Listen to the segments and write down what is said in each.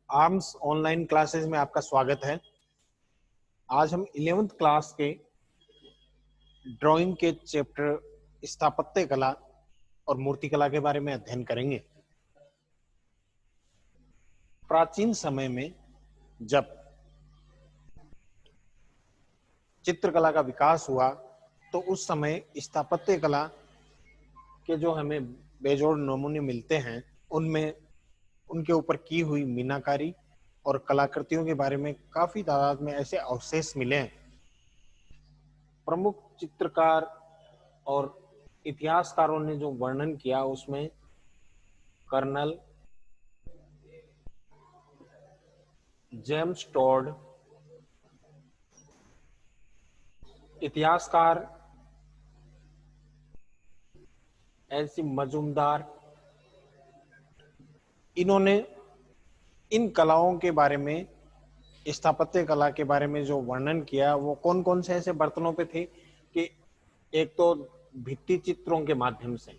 Arms online classes में आपका स्वागत है। आज हम 11th क्लास के ड्राइंग के चैप्टर स्थापत्य कला और मूर्तिकला के बारे में अध्ययन करेंगे। प्राचीन समय में जब चित्रकला का विकास हुआ तो उस समय स्थापत्य कला के जो हमें बेजोड़ नमूने मिलते हैं उनमें उनके ऊपर की हुई मीनाकारी और कलाकृतियों के बारे में काफी तादाद में ऐसे अवशेष मिले हैं। प्रमुख चित्रकार और इतिहासकारों ने जो वर्णन किया उसमें कर्नल जेम्स टॉड, इतिहासकार एलसी मजूमदार, इन्होंने इन कलाओं के बारे में, स्थापत्य कला के बारे में जो वर्णन किया वो कौन कौन से ऐसे बर्तनों पे थे कि एक तो भित्ति चित्रों के माध्यम से,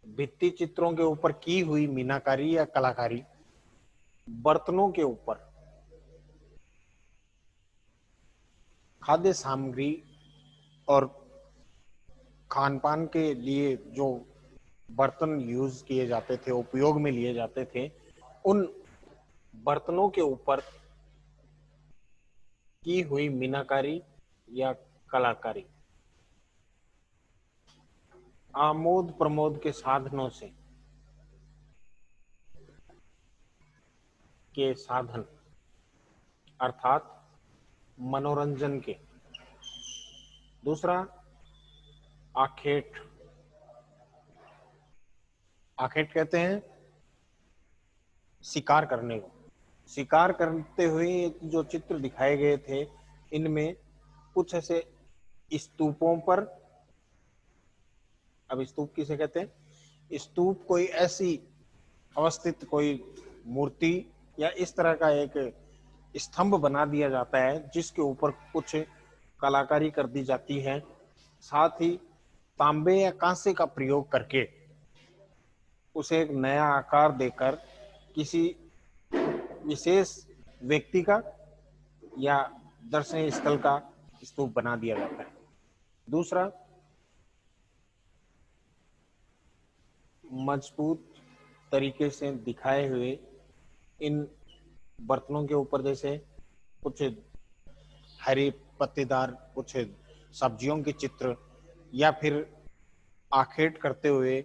भित्ति चित्रों के ऊपर की हुई मीनाकारी या कलाकारी, बर्तनों के ऊपर खाद्य सामग्री और खान पान के लिए जो बर्तन यूज किए जाते थे, उपयोग में लिए जाते थे, उन बर्तनों के ऊपर की हुई मीनाकारी या कलाकारी आमोद प्रमोद के साधनों से के साधन अर्थात मनोरंजन के। दूसरा आखेट, आखेट कहते हैं शिकार करने को। शिकार करते हुए जो चित्र दिखाए गए थे इनमें कुछ ऐसे स्तूपों पर, अब स्तूप किसे कहते हैं, स्तूप कोई ऐसी अवस्थित कोई मूर्ति या इस तरह का एक स्तंभ बना दिया जाता है जिसके ऊपर कुछ कलाकारी कर दी जाती है। साथ ही तांबे या कांसे का प्रयोग करके उसे एक नया आकार देकर किसी विशेष व्यक्ति का या दर्शनीय स्थल का स्तूप बना दिया जाता है। दूसरा मजबूत तरीके से दिखाए हुए इन बर्तनों के ऊपर जैसे कुछ हरी पत्तेदार कुछ सब्जियों के चित्र या फिर आखेट करते हुए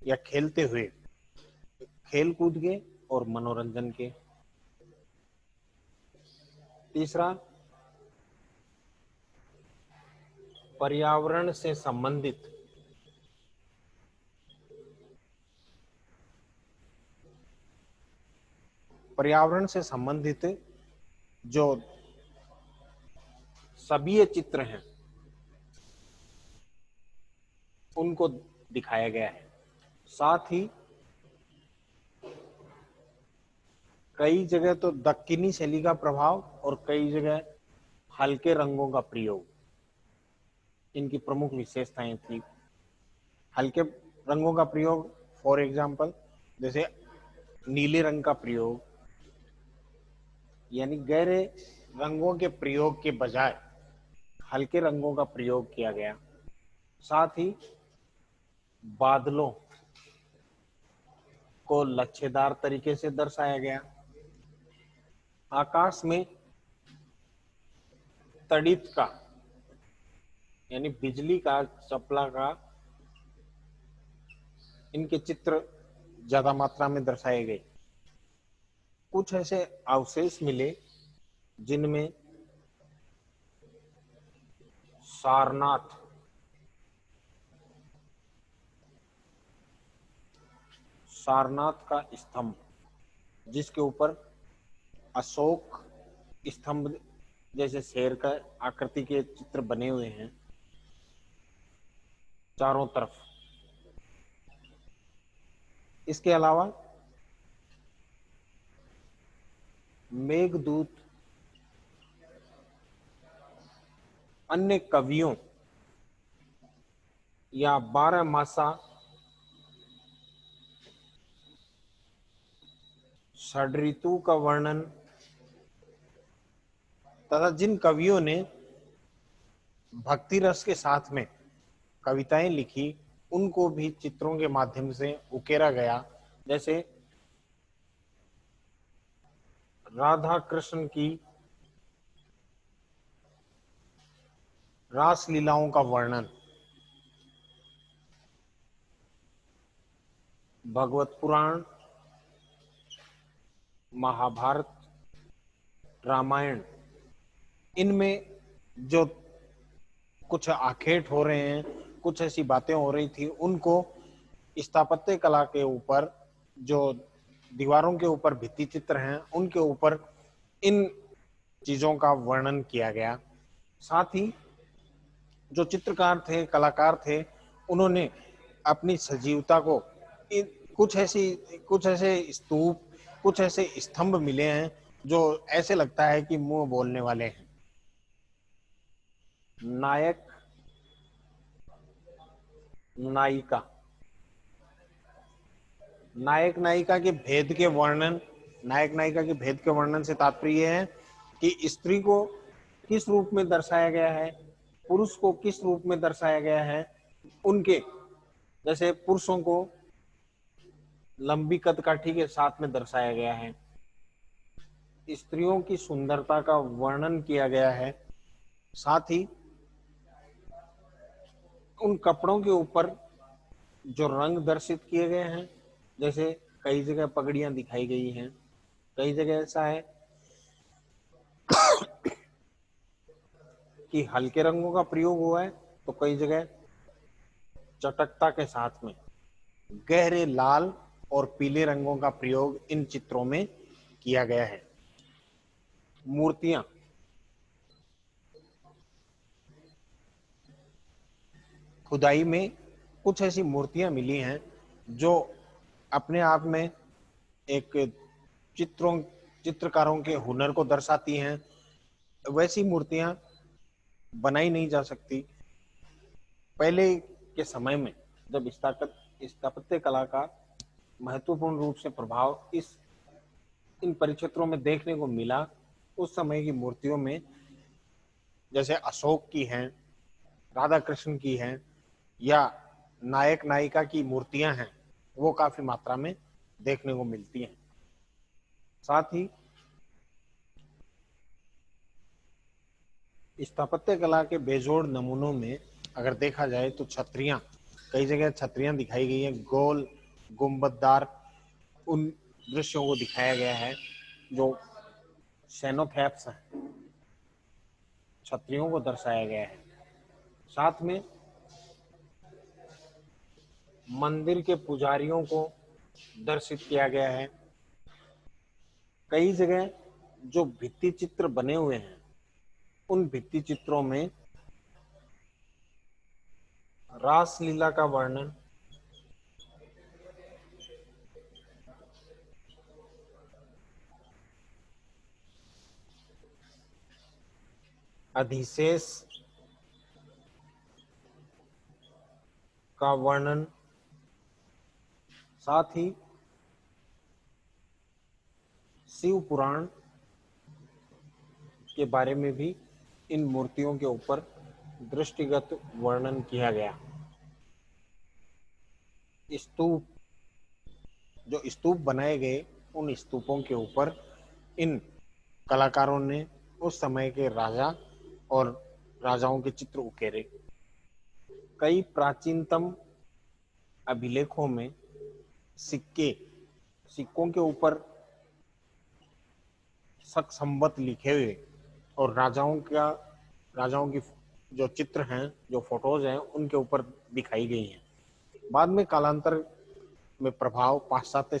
या खेलते हुए, खेल कूद के और मनोरंजन के। तीसरा पर्यावरण से संबंधित, पर्यावरण से संबंधित जो सभी ये चित्र हैं उनको दिखाया गया है। साथ ही कई जगह तो दक्कनी शैली का प्रभाव और कई जगह हल्के रंगों का प्रयोग इनकी प्रमुख विशेषताएं थी। हल्के रंगों का प्रयोग फॉर एग्जाम्पल जैसे नीले रंग का प्रयोग, यानी गहरे रंगों के प्रयोग के बजाय हल्के रंगों का प्रयोग किया गया। साथ ही बादलों को लच्छेदार तरीके से दर्शाया गया। आकाश में तड़ित का यानी बिजली का चपला का इनके चित्र ज्यादा मात्रा में दर्शाए गए। कुछ ऐसे अवशेष मिले जिनमें सारनाथ, सारनाथ का स्तंभ जिसके ऊपर अशोक स्तंभ जैसे शेर का आकृति के चित्र बने हुए हैं चारों तरफ। इसके अलावा मेघदूत अन्य कवियों या 12 मासा षड्ऋतु का वर्णन तथा जिन कवियों ने भक्ति रस के साथ में कविताएं लिखी उनको भी चित्रों के माध्यम से उकेरा गया। जैसे राधा कृष्ण की रास लीलाओं का वर्णन, भगवत पुराण, महाभारत, रामायण, इनमें जो कुछ आखेट हो रहे हैं, कुछ ऐसी बातें हो रही थी, उनको स्थापत्य कला के ऊपर, जो दीवारों के ऊपर भित्ति चित्र हैं, उनके ऊपर इन चीजों का वर्णन किया गया। साथ ही जो चित्रकार थे, कलाकार थे, उन्होंने अपनी सजीवता को कुछ ऐसे स्तूप, कुछ ऐसे स्तंभ मिले हैं जो ऐसे लगता है कि मुंह बोलने वाले हैं। नायक नायिका, नायक नायिका के भेद के वर्णन, नायक नायिका के भेद के वर्णन से तात्पर्य है कि स्त्री को किस रूप में दर्शाया गया है, पुरुष को किस रूप में दर्शाया गया है। उनके जैसे पुरुषों को लंबी कदकाठी के साथ में दर्शाया गया है, स्त्रियों की सुंदरता का वर्णन किया गया है। साथ ही उन कपड़ों के ऊपर जो रंग दर्शित किए गए हैं, जैसे कई जगह पगड़ियां दिखाई गई हैं, कई जगह ऐसा है कि हल्के रंगों का प्रयोग हुआ है, तो कई जगह चटकता के साथ में गहरे लाल और पीले रंगों का प्रयोग इन चित्रों में किया गया है। मूर्तियां, खुदाई में कुछ ऐसी मूर्तियां मिली हैं जो अपने आप में एक चित्रकारों के हुनर को दर्शाती हैं। वैसी मूर्तियां बनाई नहीं जा सकती। पहले के समय में जब स्थापत्य कला का महत्वपूर्ण रूप से प्रभाव इन परिक्षेत्रों में देखने को मिला, उस समय की मूर्तियों में जैसे अशोक की हैं, राधा कृष्ण की हैं, या नायक नायिका की मूर्तियां हैं, वो काफी मात्रा में देखने को मिलती हैं। साथ ही स्थापत्य कला के बेजोड़ नमूनों में अगर देखा जाए तो छतरियां, कई जगह छतरियां दिखाई गई हैं, गोल गुंबददार उन दृश्यों को दिखाया गया है जो सेनोथैप्स हैं, छतरियों को दर्शाया गया है। साथ में मंदिर के पुजारियों को दर्शित किया गया है। कई जगह जो भित्ति चित्र बने हुए हैं, उन भित्ति चित्रों में रास लीला का वर्णन, अधिशेष का वर्णन, साथ ही शिव पुराण के बारे में भी इन मूर्तियों के ऊपर दृष्टिगत वर्णन किया गया। स्तूप, जो स्तूप बनाए गए, उन स्तूपों के ऊपर इन कलाकारों ने उस समय के राजा और राजाओं के चित्र उकेरे। कई प्राचीनतम अभिलेखों में सिक्कों के ऊपर शक संवत लिखे हुए और राजाओं की जो चित्र हैं, जो फोटोज हैं, उनके ऊपर दिखाई गई हैं। बाद में कालांतर में पाश्चात्य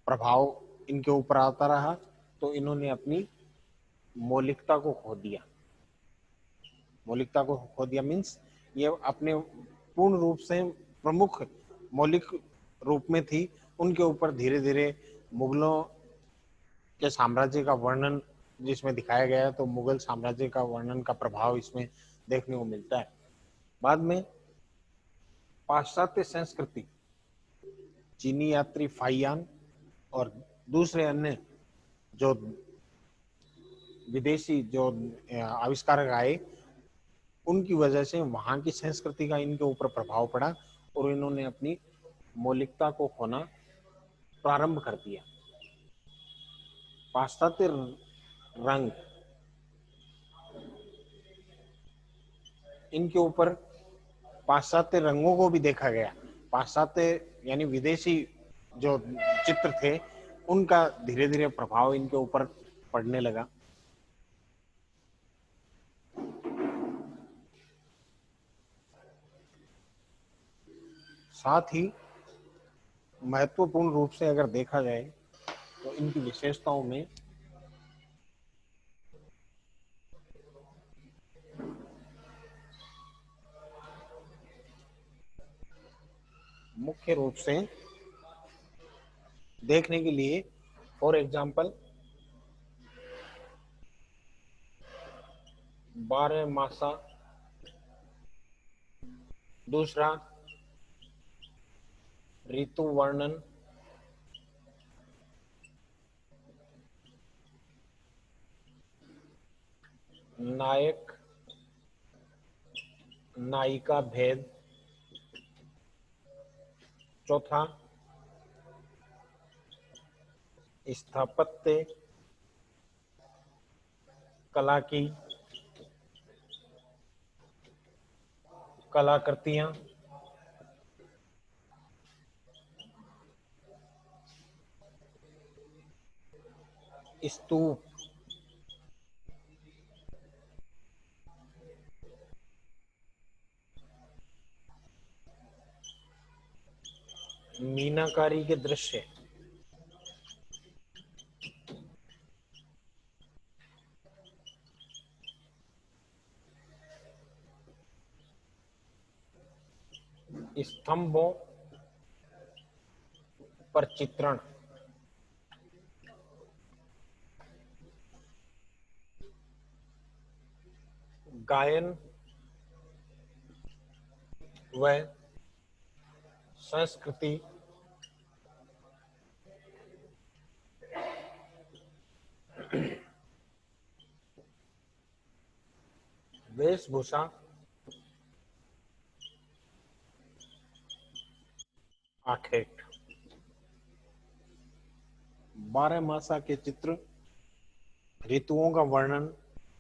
प्रभाव इनके ऊपर आता रहा, तो इन्होंने अपनी मौलिकता को खो दिया मीन्स ये अपने पूर्ण रूप से प्रमुख मौलिक रूप में थी। उनके ऊपर धीरे धीरे मुगलों के साम्राज्य का वर्णन जिसमें दिखाया गया है, तो मुगल साम्राज्य का वर्णन का प्रभाव इसमें देखने को मिलता है। बाद में पाश्चात्य संस्कृति, चीनी यात्री फाइयान और दूसरे अन्य जो विदेशी जो आविष्कारक आए, उनकी वजह से वहां की संस्कृति का इनके ऊपर प्रभाव पड़ा और इन्होंने अपनी मौलिकता को खोना प्रारंभ कर दिया। पाश्चात्य रंग, इनके ऊपर पाश्चात्य रंगों को भी देखा गया। पाश्चात्य यानी विदेशी जो चित्र थे, उनका धीरे धीरे प्रभाव इनके ऊपर पड़ने लगा। साथ ही महत्वपूर्ण रूप से अगर देखा जाए तो इनकी विशेषताओं में मुख्य रूप से देखने के लिए, फॉर एग्जाम्पल, 12 मासा, दूसरा ऋतु वर्णन, नायक नायिका भेद, चौथा स्थापत्य कला की कलाकृतियां, स्तूप, मीनाकारी के दृश्य, स्तंभों पर चित्रण, गायन व संस्कृति, वेशभूषा, आखेट। 12 मासा के चित्र ऋतुओं का वर्णन,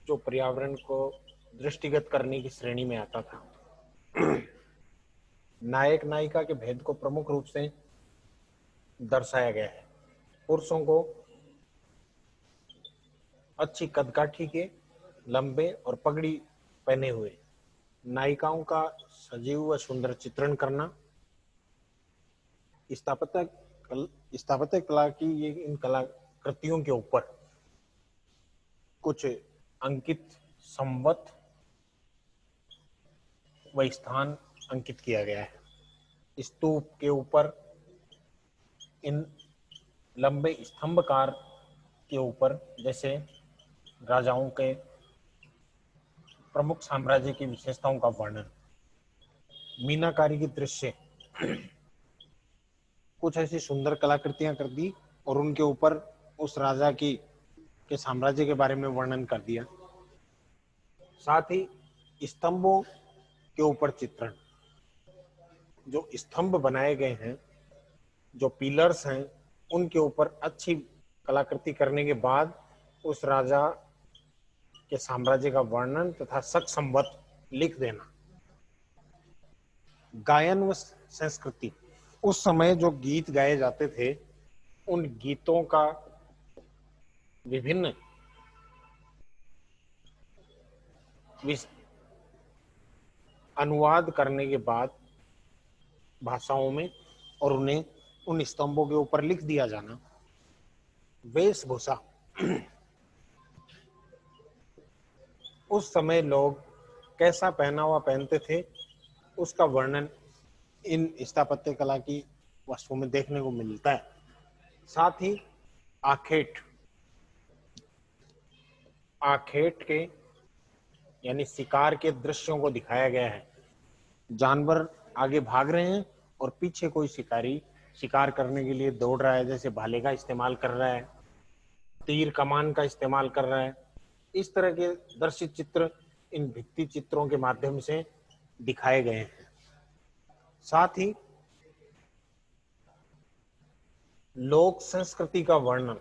जो पर्यावरण को दृष्टिगत करने की श्रेणी में आता था। नायक नायिका के भेद को प्रमुख रूप से दर्शाया गया है। पुरुषों को अच्छी कदकाठी के, लंबे और पगड़ी पहने हुए, नायिकाओं का सजीव व सुंदर चित्रण करना, स्थापत्य कला की ये इन कलाकृतियों के ऊपर कुछ अंकित संवत व स्थान अंकित किया गया है। स्तूप के ऊपर इन लंबे स्तंभकार के ऊपर जैसे राजाओं के प्रमुख साम्राज्य की विशेषताओं का वर्णन, मीनाकारी के दृश्य, कुछ ऐसी सुंदर कलाकृतियां कर दी और उनके ऊपर उस राजा की के साम्राज्य के बारे में वर्णन कर दिया। साथ ही स्तंभों के ऊपर चित्रण, जो स्तंभ बनाए गए हैं, जो पिलर्स हैं, उनके ऊपर अच्छी कलाकृति करने के बाद उस राजा के साम्राज्य का वर्णन तथा शक संवत लिख देना। गायन व संस्कृति, उस समय जो गीत गाए जाते थे, उन गीतों का विभिन्न अनुवाद करने के बाद भाषाओं में और उन्हें उन स्तंभों के ऊपर लिख दिया जाना। वेशभूषा, उस समय लोग कैसा पहनावा पहनते थे, उसका वर्णन इन स्थापत्य कला की वस्तुओं में देखने को मिलता है। साथ ही आखेट, आखेट के यानी शिकार के दृश्यों को दिखाया गया है। जानवर आगे भाग रहे हैं और पीछे कोई शिकारी शिकार करने के लिए दौड़ रहा है, जैसे भाले का इस्तेमाल कर रहा है, तीर कमान का इस्तेमाल कर रहा है। इस तरह के दर्शित चित्र इन भित्ति चित्रों के माध्यम से दिखाए गए हैं। साथ ही लोक संस्कृति का वर्णन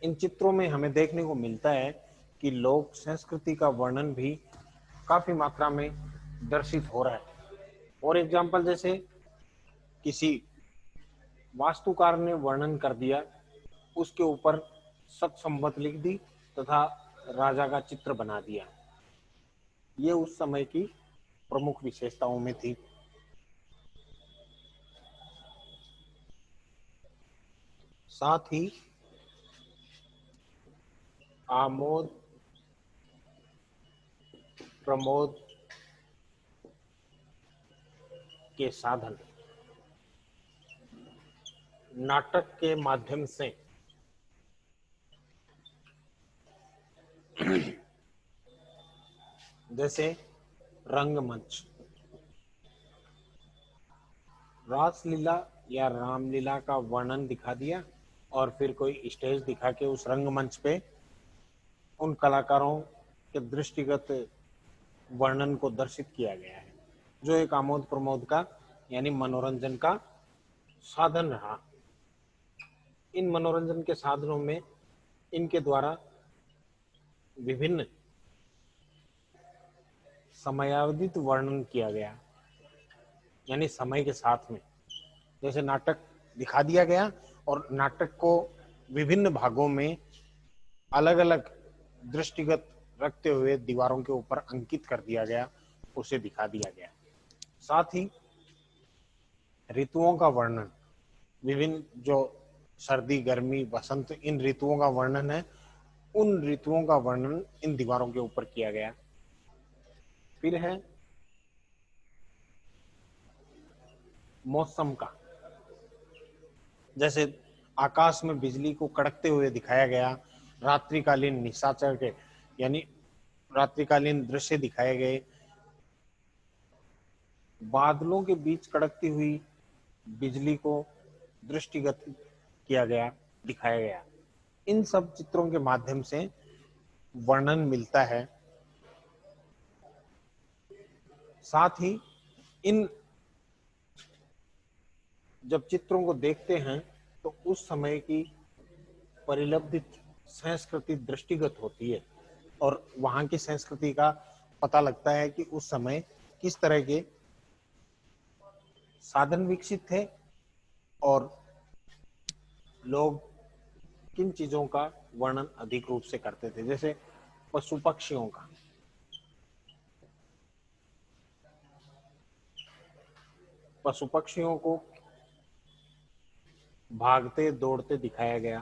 इन चित्रों में हमें देखने को मिलता है कि लोक संस्कृति का वर्णन भी काफी मात्रा में दर्शित हो रहा है। फॉर एग्जाम्पल, जैसे किसी वास्तुकार ने वर्णन कर दिया, उसके ऊपर सत संवत लिख दी तथा राजा का चित्र बना दिया। ये उस समय की प्रमुख विशेषताओं में थी। साथ ही आमोद प्रमोद के साधन नाटक के माध्यम से जैसे रंगमंच, रासलीला या रामलीला का वर्णन दिखा दिया और फिर कोई स्टेज दिखा के उस रंगमंच पे उन कलाकारों के दृष्टिगत वर्णन को दर्शित किया गया है, जो एक आमोद प्रमोद का यानी मनोरंजन का साधन रहा। इन मनोरंजन के साधनों में इनके द्वारा विभिन्न समयावधित वर्णन किया गया, यानी समय के साथ में। जैसे नाटक दिखा दिया गया और नाटक को विभिन्न भागों में अलग अलग दृष्टिगत रखते हुए दीवारों के ऊपर अंकित कर दिया गया, उसे दिखा दिया गया। साथ ही ऋतुओं का वर्णन, विभिन्न जो सर्दी गर्मी बसंत इन ऋतुओं का वर्णन है, उन ऋतुओं का वर्णन इन दीवारों के ऊपर किया गया। फिर है मौसम का, जैसे आकाश में बिजली को कड़कते हुए दिखाया गया, रात्रिकालीन निशाचर के यानी रात्रिकालीन दृश्य दिखाए गए, बादलों के बीच कड़कती हुई बिजली को दृष्टिगत किया गया, दिखाया गया। इन सब चित्रों के माध्यम से वर्णन मिलता है। साथ ही इन जब चित्रों को देखते हैं तो उस समय की परिलब्धित संस्कृति दृष्टिगत होती है और वहां की संस्कृति का पता लगता है कि उस समय किस तरह के साधन विकसित थे और लोग किन चीजों का वर्णन अधिक रूप से करते थे। जैसे पशु पक्षियों का, पशु पक्षियों को भागते दौड़ते दिखाया गया।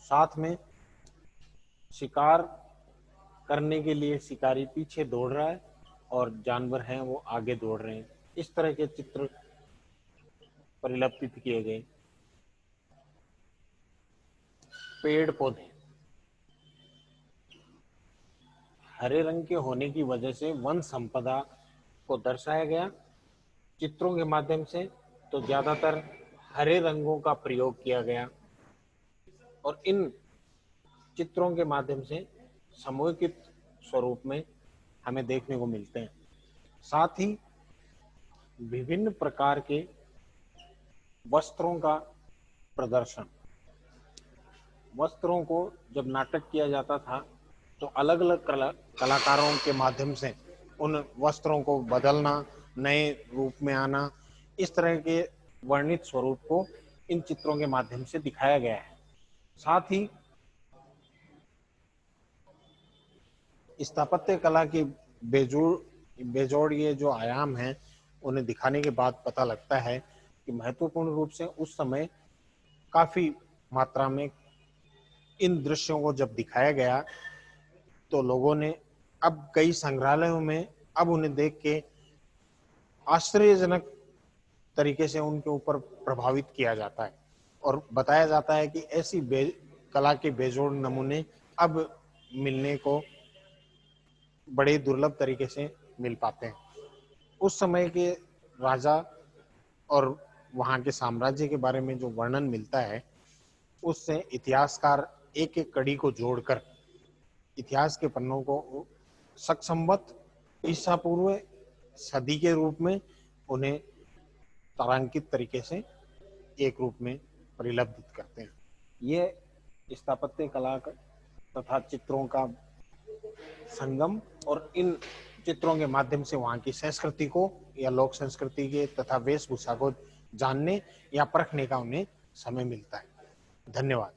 साथ में शिकार करने के लिए शिकारी पीछे दौड़ रहा है और जानवर हैं वो आगे दौड़ रहे हैं। इस तरह के चित्र परिलक्षित किए गए। पेड़ पौधे हरे रंग के होने की वजह से वन संपदा को दर्शाया गया चित्रों के माध्यम से। तो ज्यादातर हरे रंगों का प्रयोग किया गया और इन चित्रों के माध्यम से सामूहिक स्वरूप में हमें देखने को मिलते हैं। साथ ही विभिन्न प्रकार के वस्त्रों का प्रदर्शन, वस्त्रों को जब नाटक किया जाता था तो अलग अलग कलाकारों के माध्यम से उन वस्त्रों को बदलना, नए रूप में आना, इस तरह के वर्णित स्वरूप को इन चित्रों के माध्यम से दिखाया गया है। साथ ही स्थापत्य कला की बेजोड़ ये जो आयाम हैं उन्हें दिखाने के बाद पता लगता है कि महत्वपूर्ण रूप से उस समय काफी मात्रा में इन दृश्यों को जब दिखाया गया तो लोगों ने अब कई संग्रहालयों में अब उन्हें देख के आश्चर्यजनक तरीके से उनके ऊपर प्रभावित किया जाता है और बताया जाता है कि ऐसी कला के बेजोड़ नमूने अब मिलने को बड़े दुर्लभ तरीके से मिल पाते हैं। उस समय के राजा और वहां के साम्राज्य के बारे में जो वर्णन मिलता है, उससे इतिहासकार एक एक कड़ी को जोड़कर इतिहास के पन्नों को सक्संवत ईसा पूर्व सदी के रूप में उन्हें तारांकित तरीके से एक रूप में परिलब्धित करते हैं। ये स्थापत्य कला तथा चित्रों का संगम और इन चित्रों के माध्यम से वहां की संस्कृति को या लोक संस्कृति के तथा वेशभूषा को जानने या परखने का उन्हें समय मिलता है। धन्यवाद।